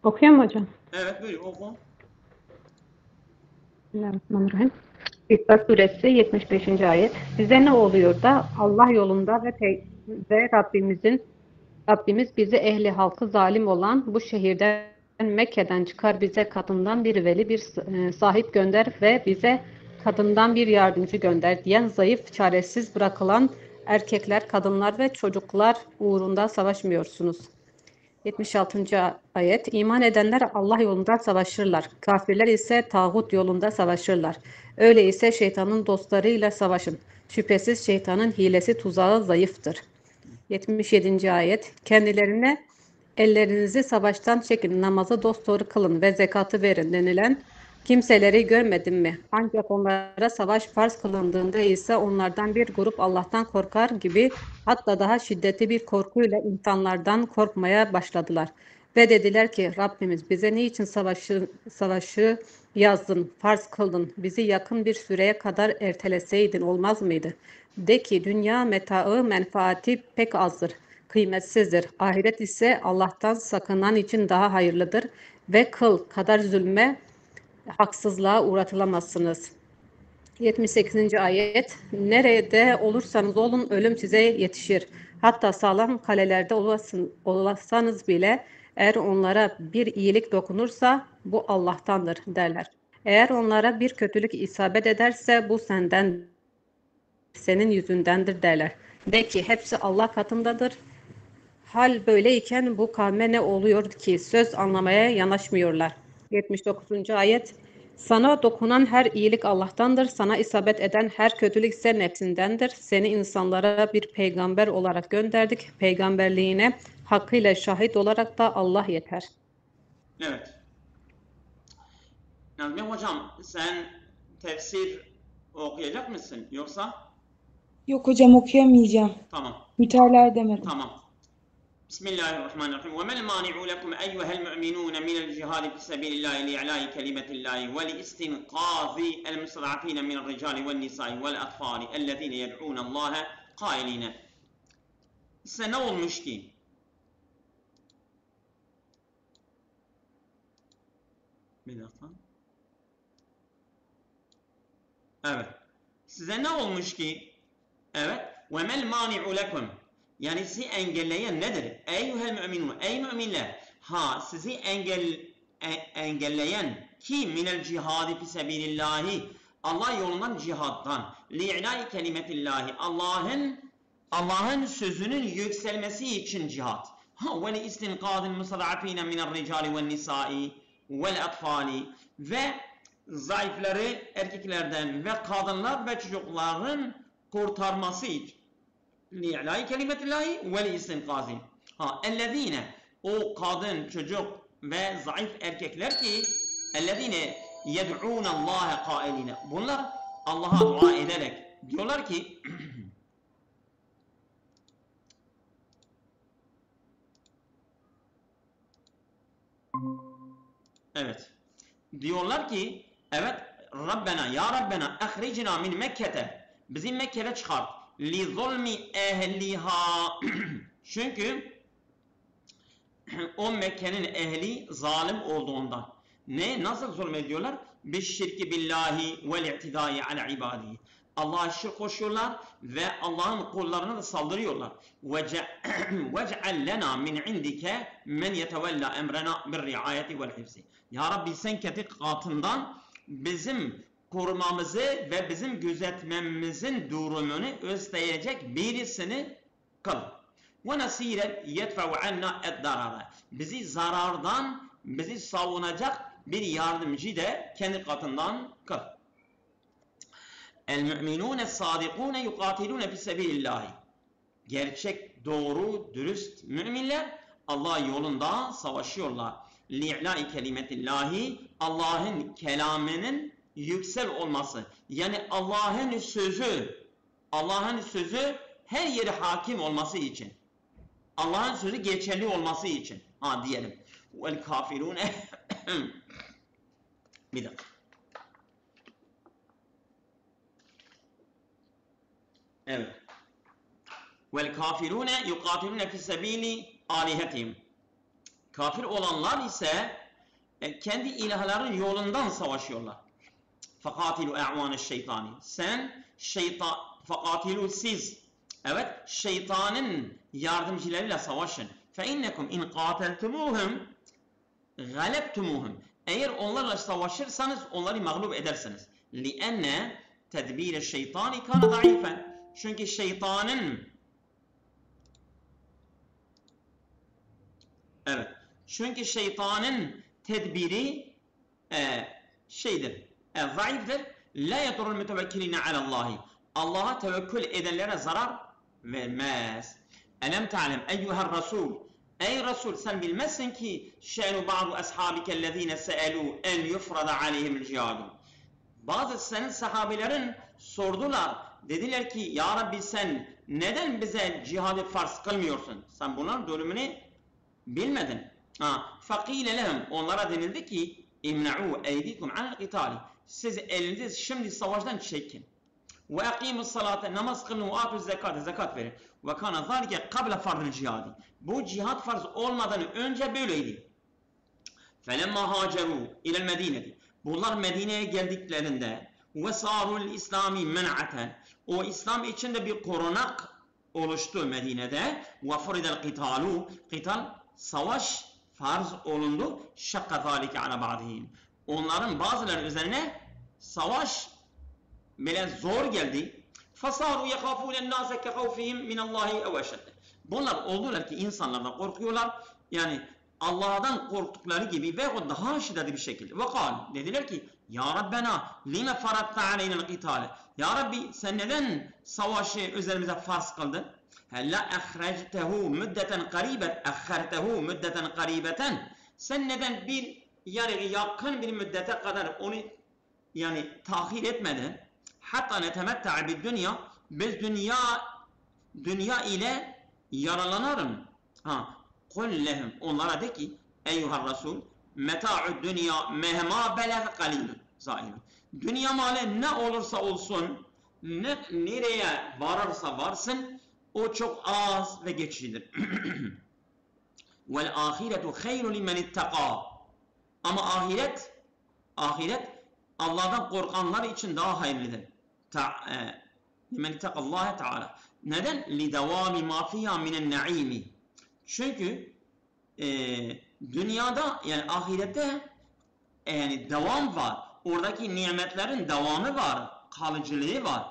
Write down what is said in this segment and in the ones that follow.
Okuyor mu hocam? Evet, buyur oku. Bismillahirrahmanirrahim. İsra suresi 75. ayet. Size ne oluyor da Allah yolunda ve Rabbimiz bizi ehli halkı zalim olan bu şehirden Mekke'den çıkar bize kadından bir veli bir sahip gönder ve bize kadından bir yardımcı gönder diyen zayıf çaresiz bırakılan erkekler, kadınlar ve çocuklar uğrunda savaşmıyorsunuz. 76. ayet. İman edenler Allah yolunda savaşırlar. Kafirler ise tağut yolunda savaşırlar. Öyleyse şeytanın dostlarıyla savaşın. Şüphesiz şeytanın hilesi tuzağı zayıftır. 77. ayet. Kendilerine ellerinizi savaştan çekin, namazı dosdoğru kılın ve zekatı verin denilen kimseleri görmedin mi? Ancak onlara savaş farz kılındığında ise onlardan bir grup Allah'tan korkar gibi hatta daha şiddetli bir korkuyla insanlardan korkmaya başladılar. Ve dediler ki Rabbimiz bize niçin savaşı yazdın, farz kıldın, bizi yakın bir süreye kadar erteleseydin olmaz mıydı? De ki dünya metaı menfaati pek azdır, kıymetsizdir. Ahiret ise Allah'tan sakınan için daha hayırlıdır ve kıl kadar zulme, haksızlığa uğratılamazsınız. 78. ayet. Nerede olursanız olun ölüm size yetişir. Hatta sağlam kalelerde olasanız bile eğer onlara bir iyilik dokunursa bu Allah'tandır derler. Eğer onlara bir kötülük isabet ederse bu senin yüzündendir derler. De ki hepsi Allah katındadır. Hal böyleyken bu kavme ne oluyor ki söz anlamaya yanaşmıyorlar. 79. ayet. Sana dokunan her iyilik Allah'tandır. Sana isabet eden her kötülük ise nefsindendir. Seni insanlara bir peygamber olarak gönderdik. Peygamberliğine hakkıyla şahit olarak da Allah yeter. Evet. Nazmiye hocam, sen tefsir okuyacak mısın yoksa? Yok hocam okuyamayacağım. Tamam. Müterler demedim. Tamam. Bismillahirrahmanirrahim. Ve mel mani'u lekum eyyuhel mu'minun minel cihadi fi sabilillahi li'la'i kelimetillahi ve li istinqazi el mustad'afin minel ricali ven nisa'i vel atfali ellezine yed'un Allah'a kailine. Size ne olmuş ki? Bir dakika. Evet. Size ne olmuş ki? Evet. Ve mel mani'u lekum. Yani sizi engelleyen nedir? Eyyuhel müminun. Ey müminler. Ha, sizi engelleyen ki minel cihadi fi sebilillahi. Allah yolundan cihattan. Li'lâi kelimetillahi. Allah'ın sözünün yükselmesi için cihat. Ha, ve li istinkâdil musarrafîne minel ricali ven nisâi vel atfali. Ve zayıfları erkeklerden ve kadınlar ve çocukların kurtarması için. Li'lâi kelimetillahi ve li istinkâzin. Ha, ellezîne, o kadın, çocuk ve zayıf erkekler ki ellezîne yed'ûne Allah'a kailine. Bunlar Allah'a dua ederek diyorlar ki evet. Diyorlar ki evet, Rabbena ya Rabbena ahricna min Mekke'te, bizi Mekke'de çıkart, li zulmi ehliha çünkü o Mekke'nin ehli zalim olduğundan. Ne? Nasıl zulmediyorlar? Bişşirki billahi vel i'tidai ala ibadihi. Allah'a şirk koşuyorlar ve Allah'ın kullarına da saldırıyorlar. Vec'al lena min indike men yetevella emrena bir riayeti vel hifzi. Ya Rabbi sen kendi katından bizim korumamızı ve bizim gözetmemizin durumunu üstleyecek birisini kıl. Ve nasiren yedfe'u anna eddarara. Bizi savunacak bir yardımcı da kendi katından kıl. El müminune sadikune yukatilune fi sebilillahi. Gerçek, doğru, dürüst müminler Allah yolunda savaşıyorlar. Li'la'i kelimetillahi, Allah'ın kelamının yüksel olması. Yani Allah'ın sözü her yere hakim olması için. Allah'ın sözü geçerli olması için. Ha diyelim. Vel kafirune bir dakika. Evet. Vel kafirune yukatilune fi sebili alihetihim. Kafir olanlar ise kendi ilahların yolundan savaşıyorlar. Fakatilu e'vane şeytani. Sen şeytan, fakatilu siz. Evet, şeytanın yardımcılarıyla savaşın. Fe innekum in qateltumuhum galebtumuhum. Eğer onlarla savaşırsanız onları mağlup edersiniz. Li'enne tedbir şeytani kana zayıfen. Çünkü şeytanın tedbiri zayıftır. La yedurul mütevekkiline alallahi. Allah'a tevekkül edenlere zarar vermez. Elem ta'lem eyyuhel rasul. Ey Resul, sen bilmezsin ki şe'nu ba'du ashabikellezine se'elu en yufrada aleyhimul cihadu. Bazı senin sahabelerin sordular. Dediler ki ya Rabbi sen neden bize cihadı farz kılmıyorsun? Sen bunların durumunu bilmedin. Fakile lehum, onlara denildi ki imna'u eydikum anil qitali. Siz elinizi şimdi savaştan çekin. Ve akimus salate, namaz kılın ve atuz zekate, zekat verin. Ve kana zalike kabla fardil cihadi. Bu cihat farz olmadan önce böyleydi. Felemma haceru ilel medineti. Bunlar Medine'ye geldiklerinde ve sarul İslami men'aten. O İslam içinde bir korunak oluştu Medine'de. Ve furidel qitalu. Qital, savaş farz olundu. Şakka zalike ala ba'dihim. Onların bazıları üzerine savaş böyle zor geldi. Fasaru yekafûnen nâse kekavfihim minallâhi ev eşedde. Bunlar oldular ki insanlardan korkuyorlar. Yani Allah'tan korktukları gibi ve o daha şiddetli bir şekilde. Ve kal, dediler ki ya Rabbena lime faratta aleynel qitale. Ya Rabbi sen neden savaşı üzerimize farz kıldın? Hella ehrectehu müddeten qaribeten. Sen neden bir yani yakın bir müddete kadar onu yani tahir etmedin? Hatta netemetta'a bid dünya, biz dünya ile yaralanırım. Kul lehum, onlara de ki eyyuhar Resul meta'ud dünya mehma beleg qalilun zailun. Dünya malı ne olursa olsun, nereye varırsa varsın, o çok az ve geçicidir. Vel ahiretu hayrun limen ittaqa. Ama ahiret Allah'tan korkanlar için daha hayırlıdır. Limen ittaqallaha teala. Neden? Lidevami ma fiha minen naimi. Çünkü dünyada yani ahirette yani devam var. Oradaki nimetlerin devamı var. Kalıcılığı var.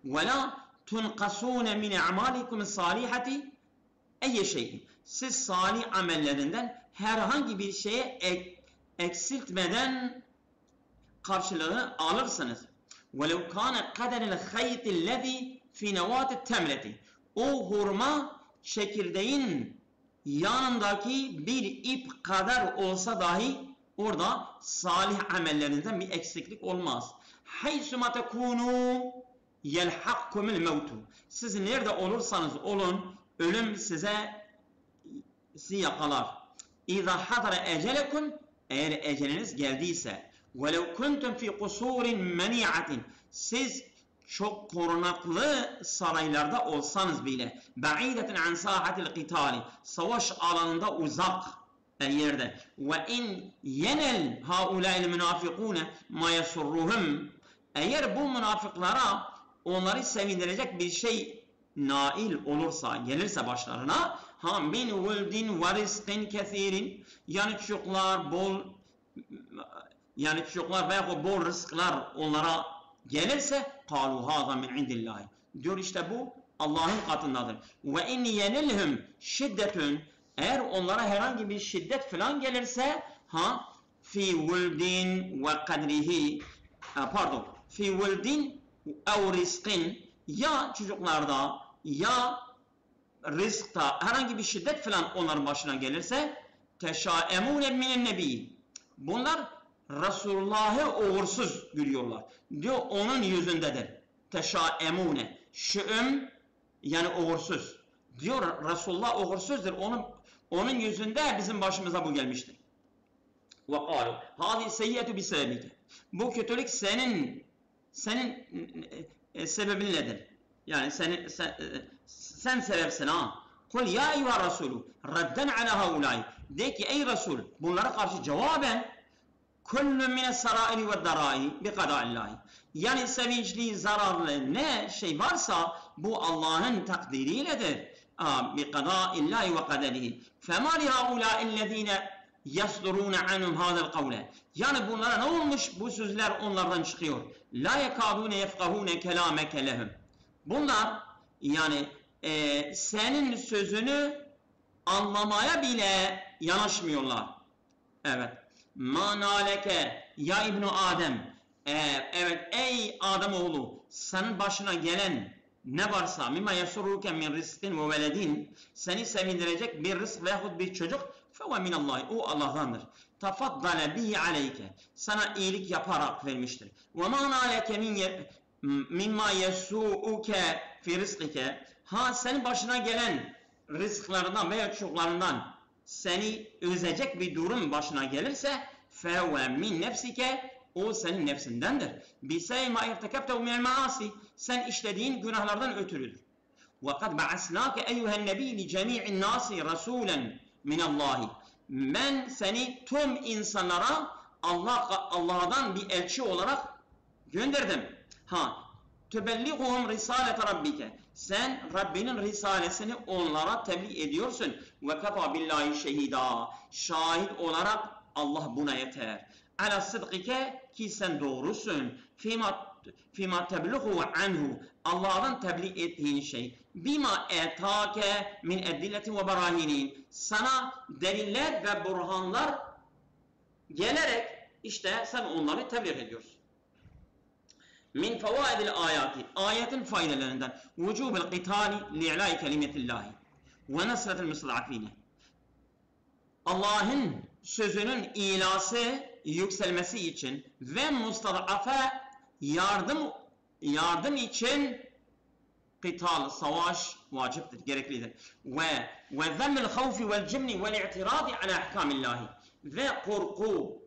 Ve la tunqasune min a'malikum salihati ey şey. Siz salih amellerinden herhangi bir şeye eksiltmeden karşılığını alırsınız. وَلَوْ كَانَ قَدَرِ الْخَيْطِ الَّذ۪ي فِي نَوَاتِ التَّمْرَةِ. O hurma çekirdeğin yanındaki bir ip kadar olsa dahi orada salih amellerinden bir eksiklik olmaz. حَيْسُ مَا تَكُونُوا يَلْحَقْكُمُ الْمَوْتُ. Siz nerede olursanız olun ölüm sizi yakalar. اِذَا حَضَرَ اَجَلَكُمْ. Eğer eceliniz geldiyse وَلَوْ كُنْتُمْ فِي قُصُورٍ مَنِيعَةٍ. Siz çok korunaklı saraylarda olsanız bile بَعِيدَةٍ عَنْ سَاحَةِ الْقِتَالِ. Savaş alanında uzak yerde. وَاِنْ يَنَلْ هَؤُلَاءِ الْمُنَافِقُونَ مَا يَسُرُّهُمْ. Eğer bu münafıklara onları sevindirecek bir şey nail olursa, gelirse başlarına min vuldin ve rizqin kethirin, yani çocuklar veya bol rızıklar onlara gelirse kalu haza min indillahi. Diyor işte bu Allah'ın katındadır. Ve in yenilhum şiddetun. Eğer onlara herhangi bir şiddet falan gelirse fi vuldin ve kadrihi fi vuldin ev rizqin, ya çocuklarda ya rızkta herhangi bir şiddet falan onların başına gelirse teşaemune minen nebi. Bunlar Resulullah'ı uğursuz görüyorlar. Diyor onun yüzündedir. Teşaemune. Şü'üm yani uğursuz. Diyor Resulullah uğursuzdur. Onun yüzünde bizim başımıza bu gelmiştir. Ve kâlu hâzi seyyiyetu bi sebebike. Bu kötülük senin sebebin nedir? Yani sen sebepsin ha. Kul ya eyyuha Resulü redden ala haulâi. De ki ey Resul, bunlara karşı cevaben kullu mine sarairi ve darai bi kadaillahi. Yani sevinçli, zararlı ne şey varsa bu Allah'ın takdiriyledir. Bi kadaillahi ve kaderihi. Fema li haulâ'illezîne yasdurûne anhum hâzel kavle. Yani bunlara ne olmuş? Bu sözler onlardan çıkıyor. La yekâdûne yefkahûne kelâmeke lehum. Bunlar yani senin sözünü anlamaya bile yanaşmıyorlar. Evet. Manaleke ya İbn Adem. Evet ey Ademoğlu, senin başına gelen ne varsa mimma yesurruke min rizkin ve veledin, seni sevindirecek bir rızk veyahut bir çocuk feve minallahi, o Allah'tandır. Tafaddale bihi aleyke, sana iyilik yaparak vermiştir. Ve manaleke mimma yesuuke fi rizkike, ha senin başına gelen rızklarından veya çocuklarından seni üzecek bir durum başına gelirse feve min nefsike, o senin nefsindendir. Bisey ma irtekebtehu minel maasi, sen işlediğin günahlardan ötürüdür. Ve kad ba'asnake eyyuhen nebi li cemi'in nasi rasulen minallahi. Ben seni tüm insanlara Allah'dan bir elçi olarak gönderdim. Tübelliguhum risalete rabbike. Sen Rabbinin risalesini onlara tebliğ ediyorsun. Ve kafa billahi şehida. Şahit olarak Allah buna yeter. Ala sıdkike, ki sen doğrusun. Fima tebliğu anhu. Allah'tan tebliğ ettiğin şey. Bima etake min edilletin ve barahinin. Sana deliller ve burhanlar gelerek işte sen onları tebliğ ediyorsun. Min fevaidil ayati, ayetin faydalarından vücubul qitali li'lâi kelimetillahi ve nasretil müstadafine. Allah'ın sözünün ilası, yükselmesi için ve mustadafa yardım için qital, savaş vaciptir, gereklidir. Ve zemmil havfi vel cimni vel i'tiradi ala ahkamillahi. Ve korku,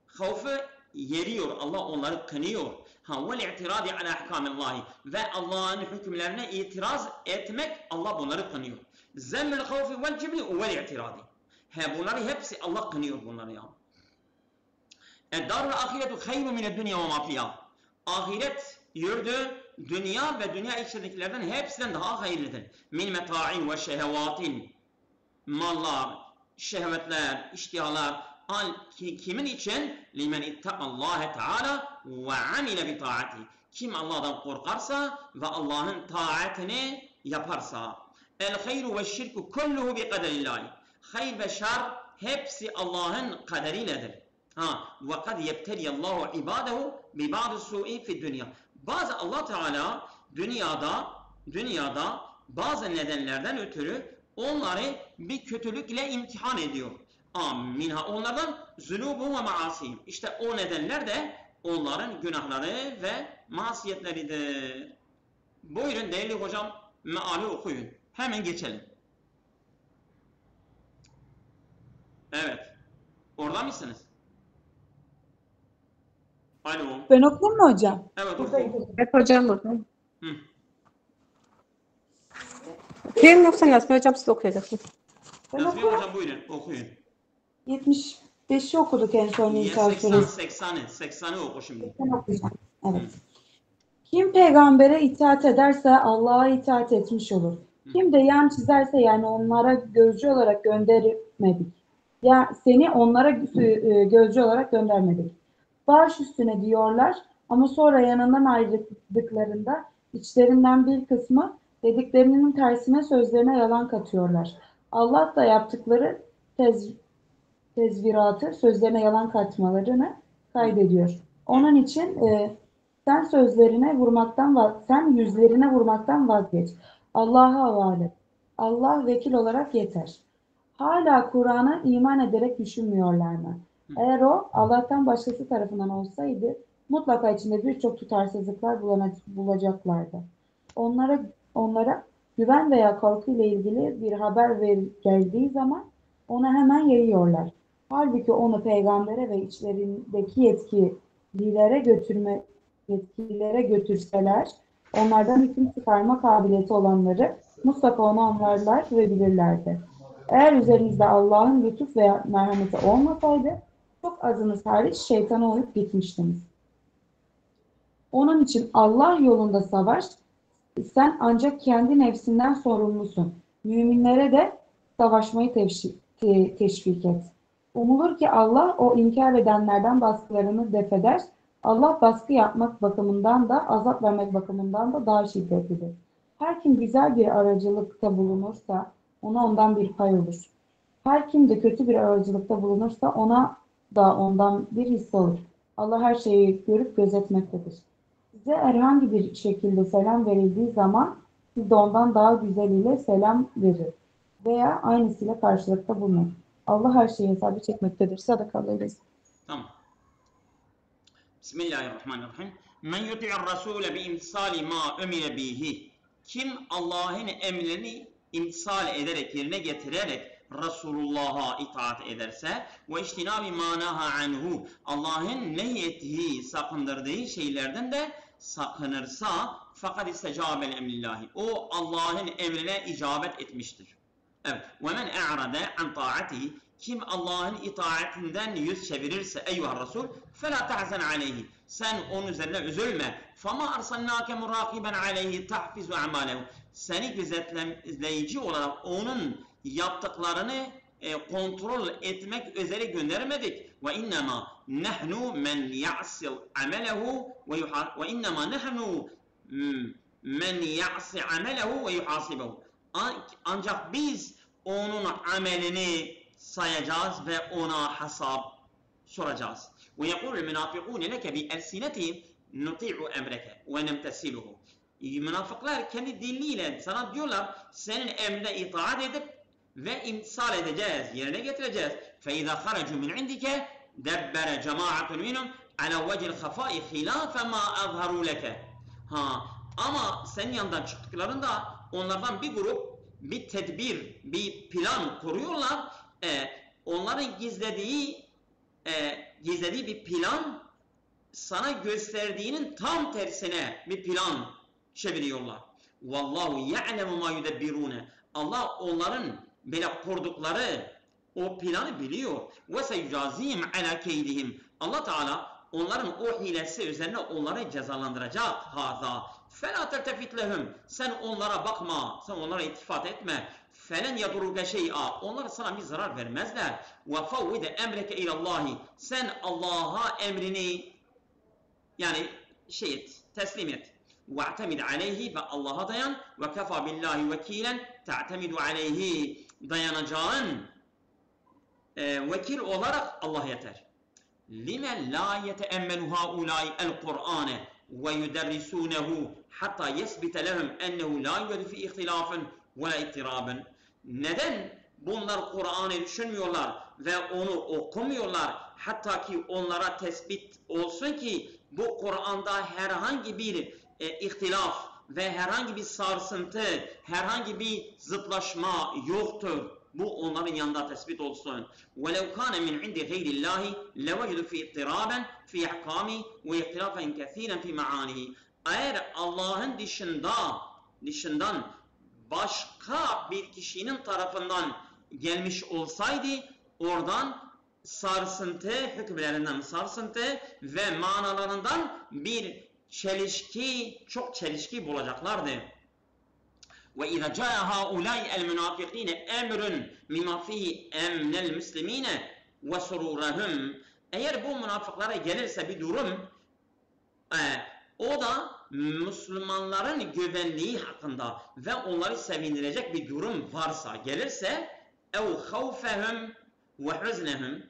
havfu yeriyor, Allah onları kınıyor. Vel i'tiradi ala ahkamillahi. Ve Allah'ın hükümlerine itiraz etmek, Allah bunları kınıyor. Zemmil havfi vel cimni vel i'tiradi. Bunları hepsi Allah kınıyor bunları ya. Darul ahiretu hayru mined dünya ve ma fiha. Ahiret yurdu dünya ve dünya içindekilerden hepsinden daha hayırlıdır. Min meta'in ve şehvatin. Mallar, şehvetler, iştihalar. Kimin için? Limen ittaqallâhe teâlâ ve amile bi taati. Kim Allah'tan korkarsa ve Allah'ın taatini yaparsa. El hayru ve şirku kulluhu bi kaderillahi. Hayır ve şer hepsi Allah'ın kaderiyledir. Ve kad yebteliyallahu ibadehu bi ba'd su'i fi dünya. Bazı Allah Teala dünyada bazı nedenlerden ötürü onları bir kötülükle imtihan ediyor. Minha, onlardan zunubu ve maasihim. İşte o nedenler de onların günahları ve masiyetleridir. Buyurun değerli hocam, meali okuyun. Hemen geçelim. Evet. Orada mısınız? Alo. Ben okuyayım mı hocam? Evet, okuyun. Evet hocam bakın. Hı. Okuyayım yoksa Nazmi hocam siz okuyacaksınız. Ben Nazmi okuyayım. hocam buyurun, okuyun. 75'i okuduk en son İsa suresi. 80'i oku şimdi. Ben okuyacağım. Evet. Kim peygambere itaat ederse Allah'a itaat etmiş olur. Kim de yan çizerse, yani onlara gözcü olarak göndermedik. Ya seni onlara gözcü olarak göndermedik. Baş üstüne diyorlar ama sonra yanından ayrıldıklarında içlerinden bir kısmı dediklerinin tersine sözlerine yalan katıyorlar. Allah da yaptıkları tezviratı, sözlerine yalan katmalarını kaydediyor. Onun için sen yüzlerine vurmaktan vazgeç. Allah'a havale et. Allah vekil olarak yeter. Hala Kur'an'a iman ederek düşünmüyorlar mı? Eğer o Allah'tan başkası tarafından olsaydı mutlaka içinde birçok tutarsızlıklar bulacaklardı. Onlara güven veya korku ile ilgili bir haber geldiği zaman ona hemen yayıyorlar. Halbuki onu peygambere ve içlerindeki yetkililere götürseler, onlardan hüküm çıkarma kabiliyeti olanları mutlaka onu anlarlar ve bilirlerdi. Eğer üzerinizde Allah'ın lütuf veya merhameti olmasaydı çok azınız hariç şeytana uyup gitmiştiniz. Onun için Allah yolunda savaş, sen ancak kendi nefsinden sorumlusun. Müminlere de savaşmayı teşvik et. Umulur ki Allah o inkar edenlerden baskılarını def eder. Allah baskı yapmak bakımından da azap vermek bakımından da daha şiddetlidir. Her kim güzel bir aracılıkta bulunursa ona ondan bir pay olur. Her kim de kötü bir aracılıkta bulunursa ona da ondan bir hisse olur. Allah her şeyi görüp gözetmektedir. Size herhangi bir şekilde selam verildiği zaman siz de ondan daha güzeliyle selam verin veya aynısıyla karşılıkta bulunun. Allah her şeyi hesabı çekmektedir. Sadakallahu. Tamam. Bismillahirrahmanirrahim. Men yuti'ir rasule bi imtisali ma emire bihi. Kim Allah'ın emrini imtisal ederek, yerine getirerek Resulullah'a itaat ederse ve iştinabi manaha anhu, Allah'ın nehyettiği, sakındırdığı şeylerden de sakınırsa fakat istecabel emrillahi, o Allah'ın emrine icabet etmiştir. Evet. Ve men e'rade an taatihi, kim Allah'ın itaatinden yüz çevirirse eyyuhar Resul فَلَا تَحْزَنْ عَلَيْهِ, sen onun üzerine üzülme. فَمَا أَرْسَلْنَاكَ مُرَاقِبًا عَلَيْهِ تَحْفِزُ أَعْمَالَهُ, seni gözetleyici olarak onun yaptıklarını kontrol etmek üzere göndermedik. وَاِنَّمَا نَحْنُ مَنْ يَعْصِ عَمَلَهُ وَاِنَّمَا نَحْنُ مَنْ يَعْصِ عَمَلَهُ وَيُحَاسِبَهُ, ancak biz onun amelini sayacağız ve ona hesap soracağız. وَيَقُولُ الْمُنَافِقُونَ لَكَ بِأَلْسِنَتِهِمْ نُطِيعُ أَمْرَكَ وَنَمْتَسِلُهُ. Münafıklar kendi diliyle sana diyorlar, senin emrine itaat edip ve imtisal edeceğiz, yerine getireceğiz. فَاِذَا خَرَجُوا مِنْ عِنْدِكَ دَبَّرَ جَمَاعَةٌ مِنْهُمْ عَلَى وَجْهِ الْخَفَاءِ خِلَافَ مَا أَظْهَرُوا لَكَ. Ama senin yanından çıktıklarında onlardan bir grup bir tedbir, bir plan kuruyorlar. Onların gizlediği bir plan sana gösterdiğinin tam tersine bir plan çeviriyorlar. Vallahu ya'lemu ma yudebbirune. Allah onların böyle kurdukları o planı biliyor. Ve seyucazihim ala keydihim. Allah Teala onların o hilesi üzerine onları cezalandıracak. Haza. فَلَا تَلْتَفِتْ لَهُمْ, sen onlara bakma, sen onlara iltifat etme. فَلَنْ يَضُرُّكَ شَيْئًا, onlar sana bir zarar vermezler. وَفَوِّدَ اَمْرَكَ اِلَى اللّٰهِ, sen Allah'a emrini teslim et. وَاَعْتَمِدْ عَلَيْهِ, ve Allah'a dayan. وَكَفَى بِاللّٰهِ وَكِيلًا, تَعْتَمِدُ عَلَيْهِ, dayanacağın vekil olarak Allah yeter. لِمَنْ لَا يَتَأَمَّنُ هَؤُلَاءِ الْقُرْآنَ وَيُدَرِّسُونَهُ حَتَّى يَثْبِتَ لَهُمْ أَنَّهُ لَا يُوجَدُ فِي اِخْتِلَافٍ وَلَا اِضْطِرَابٍ. Neden bunlar Kur'an'ı düşünmüyorlar ve onu okumuyorlar, hatta ki onlara tespit olsun ki bu Kur'an'da herhangi bir ihtilaf ve herhangi bir sarsıntı, herhangi bir zıtlaşma yoktur. Bu onların yanında tespit olsun. وَلَوْ كَانَ مِنْ عِنْدِ غَيْرِ اللّٰهِ لَوَجْدُ فِي اِضْطِرَابًا فِي اَحْكَامِ وَاِخْتِلَافًا كَثِيرًا فِي مَعَانِهِ. Eğer Allah'ın dışından başka bir kişinin tarafından gelmiş olsaydı, oradan sarsıntı, hükümlerinden sarsıntı ve manalarından bir çok çelişki bulacaklardı. وَإِذَا جَاءَ هَؤُلَاءِ الْمُنَافِقِينَ أَمْرٌ مِمَّا فِيهِ أَمْنَ الْمُسْلِمِينَ وَسُرُورَهُمْ, eğer bu münafıklara gelirse bir durum, o da Müslümanların güvenliği hakkında ve onları sevindirecek bir durum varsa gelirse, اَوْ خَوْفَهُمْ وَحُزْنَهُمْ,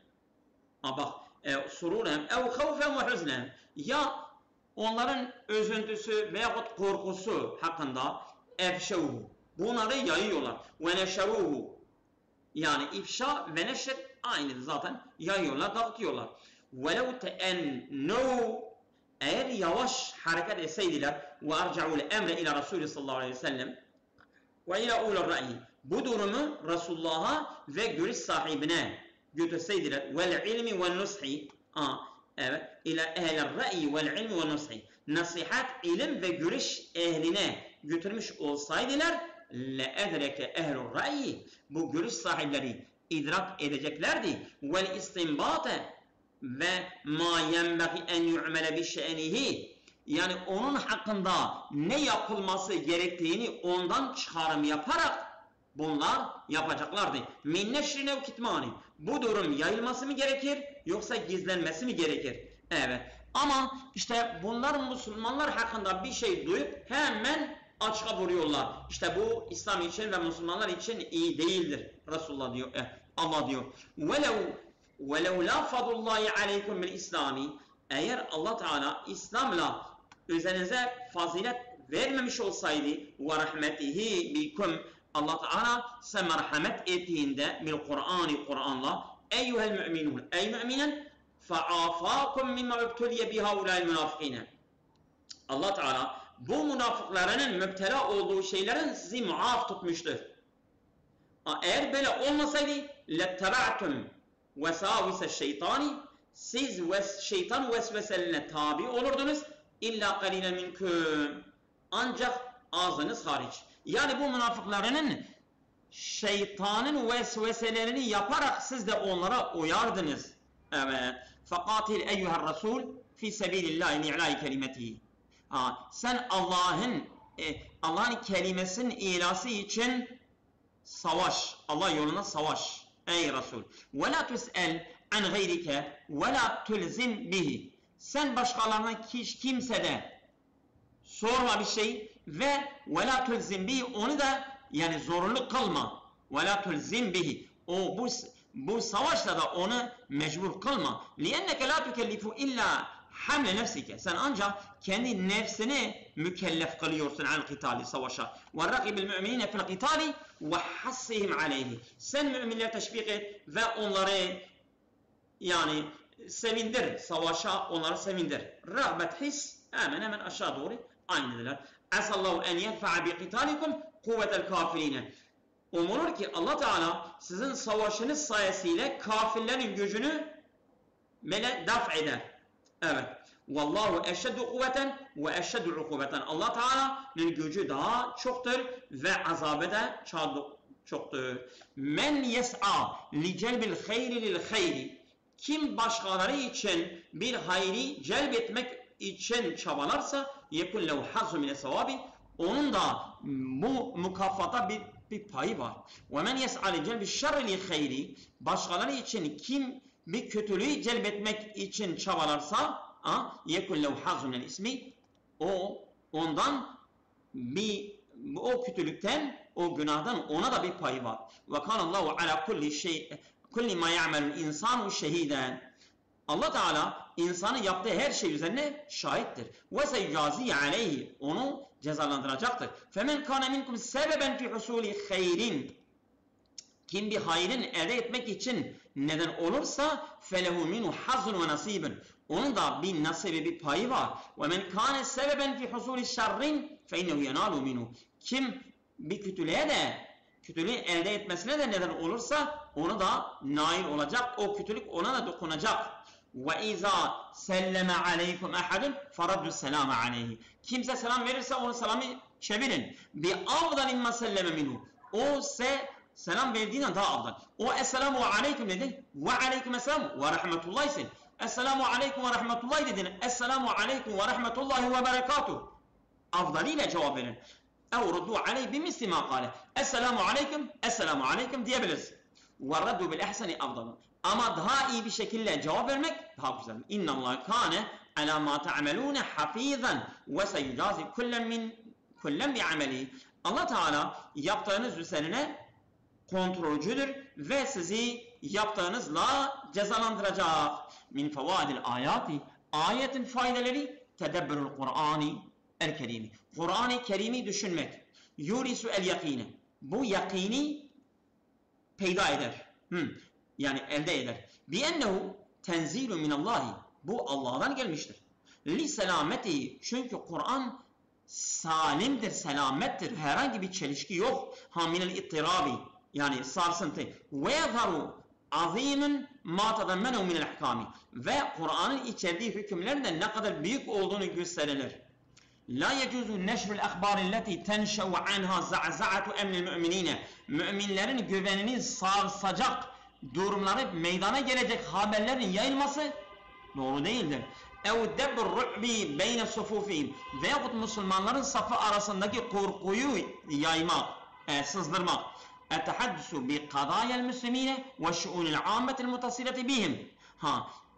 sururem ev havfen ve hüznen, ya onların üzüntüsü veyahut korkusu hakkında efşevuhu, bunları yayıyorlar. Ve neşeruhu, yani ifşa ve neşr aynıdır zaten, yayıyorlar, dağıtıyorlar. Velev te'ennu, eğer yavaş hareket etseydiler, ve arca'ul emre ila Resulü sallallahu aleyhi ve sellem ve ila ulur ra'yi, bu durumu Resulullah'a ve görüş sahibine götürseydiler, vel ilmi ve nushi, ila ehl-i ra'yi vel ilmi ve nushi, nasihat, ilim ve görüş ehline götürmüş olsaydılar, لَاَدْرَكَ اَهْلُ الرَّأْيِ Bu görüş sahipleri idrak edeceklerdi. وَالْاِسْتِنْبَاطَ ve ma yenbagi en yu'mele bi şe'nihi yani onun hakkında ne yapılması gerektiğini ondan çıkarım yaparak bunlar yapacaklardı. Min neşrine ve kitmani. Bu durum yayılması mı gerekir yoksa gizlenmesi mi gerekir? Evet. Ama işte bunlar Müslümanlar hakkında bir şey duyup hemen açığa vuruyorlar. İşte bu İslam için ve Müslümanlar için iyi değildir. Resulullah diyor. Allah diyor. وَلَوْ لَا فَضُ اللّٰهِ عَلَيْكُمْ بِالْاِسْلَامِ Eğer Allah Teala İslam'la üzerinize fazilet vermemiş olsaydı وَرَحْمَتِهِ بِكُمْ Allah Teala size merhamet ettiğinde Kur'an'la eyyuhel müminun ey müminen فَعَافَاكُمْ مِمَّا اُبْتُلِيَ بِهَا الْمُنَافِقِينَ Allah Teala bu münafıklarının müptela olduğu şeylerin sizi muaf tutmuştur. Eğer böyle olmasaydı لَتَّبَعْتُمْ وَسَاوِسَ الشَّيْطَانِ siz şeytan vesveselerine tabi olurdunuz. İlla qalile minkum ancak ağzınız hariç. Yani bu münafıklarının şeytanın vesveselerini yaparak siz de onlara uyardınız. Evet. Fakatil eyyuhel rasul fi sebilillahi li'la'i kelimetihi. Sen Allah'ın kelimesinin ilası için savaş. Allah yoluna savaş. Ey Resul. Ve la tus'el an gayrike ve la tulzim bihi. Sen başkalarına hiç kimsede sorma bir şey ve la tulzim bihi onu da yani zorunlu kılma. Ve la tulzim bihi. Bu savaşta da onu mecbur kılma. Lienneke la tukellifu illa hamle nefsike. Sen ancak kendi nefsini mükellef kılıyorsun al-kitali savaşa. Ve rakibil müminine fil kitali ve hassihim aleyhi. Sen müminleri teşvik et ve onları yani sevindir. Savaşa onları sevindir. Rahmet his hemen aşağı doğru aynıdırlar. Asallahu en yenfa'a bi kitalikum kuvvetel kafirine. Umulur ki Allah Teala sizin savaşınız sayesinde kafirlerin gücünü daf eder. Evet. Vallahu eşeddu kuvveten ve eşeddu ukubeten. Allah Teala'nın gücü daha çoktur ve azabı da çoktur. Men yes'a li celbil hayri lil hayri. Kim başkaları için bir hayri celbetmek için çabalarsa yekun lehu hazzu mine sevabi. Onun da bu mükafata bir payı var. Ve men yes'a li celbil şerri lil hayri. Başkaları için kim bir kötülüğü celbetmek için çabalarsa yekun lehu hazzun minel ismi ondan o kötülükten o günahdan ona da bir payı var. Ve kanallahu ala kulli ma ya'melul insanu şehiden. Allah Teala insanın yaptığı her şey üzerine şahittir. Ve seyyazi aleyhi onu cezalandıracaktır. Femen kana minkum sebeben fi husuli hayrin. Kim bir hayrın elde etmek için neden olursa felehu minhu hazzun ve nasibun. Onun da bir nasibi bir payı var. Ve men kâne sebeben fi husuli şerrin fe innehu yenalu minhu. Kim bir kötülüğü elde etmesine de neden olursa onu da nail olacak. O kötülük ona da dokunacak. Ve izâ selleme aleykum ehadun faraddu selâme aleyhi. Kimse selam verirse onu selamı çevirin. Bi avdan imma selleme minhu. O selam verdiğinden daha afdal. O esselamu aleyküm dedi. Ve aleyküm esselam ve rahmetullah ise. Esselamu aleyküm ve rahmetullah dedin. Esselamu aleyküm ve rahmetullahi ve berekatuh. Afdaliyle cevap verin. Ev ruddu aleyh bimisli ma kâle. Esselamu aleyküm diyebiliriz. Ve raddu bil ehseni afdalı. Ama daha iyi bir şekilde cevap vermek daha güzel. İnnallâhe kâne alâ mâ te'amelûne hafîzan ve seyucâzi kullen bi'ameli. Allah Teala yaptığınız üzerine kontrolcüdür ve sizi yaptığınızla cezalandıracak. Min fevâdil âyâti. Ayetin faydaları tedebbürül Kur'an-ı el-Kerîmi. Kur'an-ı Kerim'i düşünmek. Yurisu el-yakîne. Bu yakini peyda eder. Yani elde eder. Biennehu tenzilun minallahi. Bu Allah'tan gelmiştir. Li selameti. Çünkü Kur'an salimdir, selamettir. Herhangi bir çelişki yok. Minel ittirabi. Yani sarsıntı. Ve yazharu azimin ma tadammenehu minel ahkami. Ve Kur'an'ın içerdiği hükümlerin de ne kadar büyük olduğunu gösterilir. La yecuzu neşrul ahbari leti tenşev anha za'za'atu emnil müminine. Müminlerin güvenini sarsacak durumları meydana gelecek haberlerin yayılması doğru değildir. Ev debbur ru'bi beyne sufufihim veyahut Müslümanların safı arasındaki korkuyu yaymak, sızdırmak. Etehaddisu bi kadayel müslimine ve şuunil ammetil mutasileti bihim.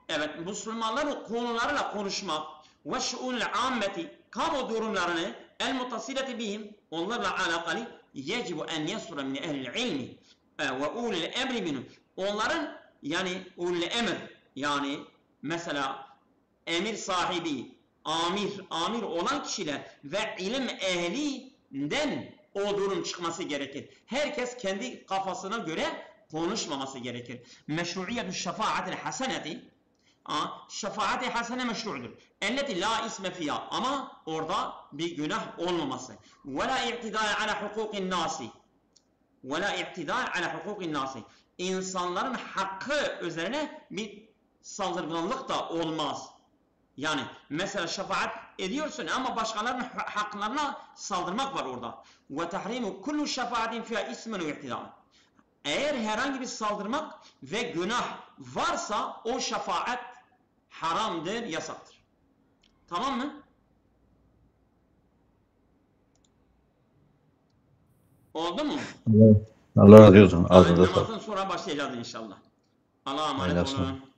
Evet, Müslümanların konularıyla konuşmak ve şuunil ammeti kamu durumlarını el mutasileti bihim onlarla alakalı yecibu en yesura min ehlil ilmi ve ulil emri minhum. Onların yani ulil emir yani mesela emir sahibi, amir olan kişiler ve ilim ehlinden o durum çıkması gerekir. Herkes kendi kafasına göre konuşmaması gerekir. Meşruiyetü şefaatil haseneti, şefaat-i hasene meşru'dur. Elleti la isme fiyha, ama orada bir günah olmaması. Ve la i'tidâ ala hukukin nasi. Ve la i'tidâ ala hukukin nasi. İnsanların hakkı üzerine bir saldırganlık da olmaz. Yani mesela şefaat ediyorsun ama başkalarının haklarına saldırmak var orada. Ve tahrimu kullu şefaatin fiyha ismen ve i'tidâ. Eğer herhangi bir saldırmak ve günah varsa o şefaat haramdır, yasaktır. Tamam mı? Oldu mu? Allah razı olsun. Ağzınıza sağlık. Namazdan sonra başlayacağız inşallah. Allah'a emanet olun.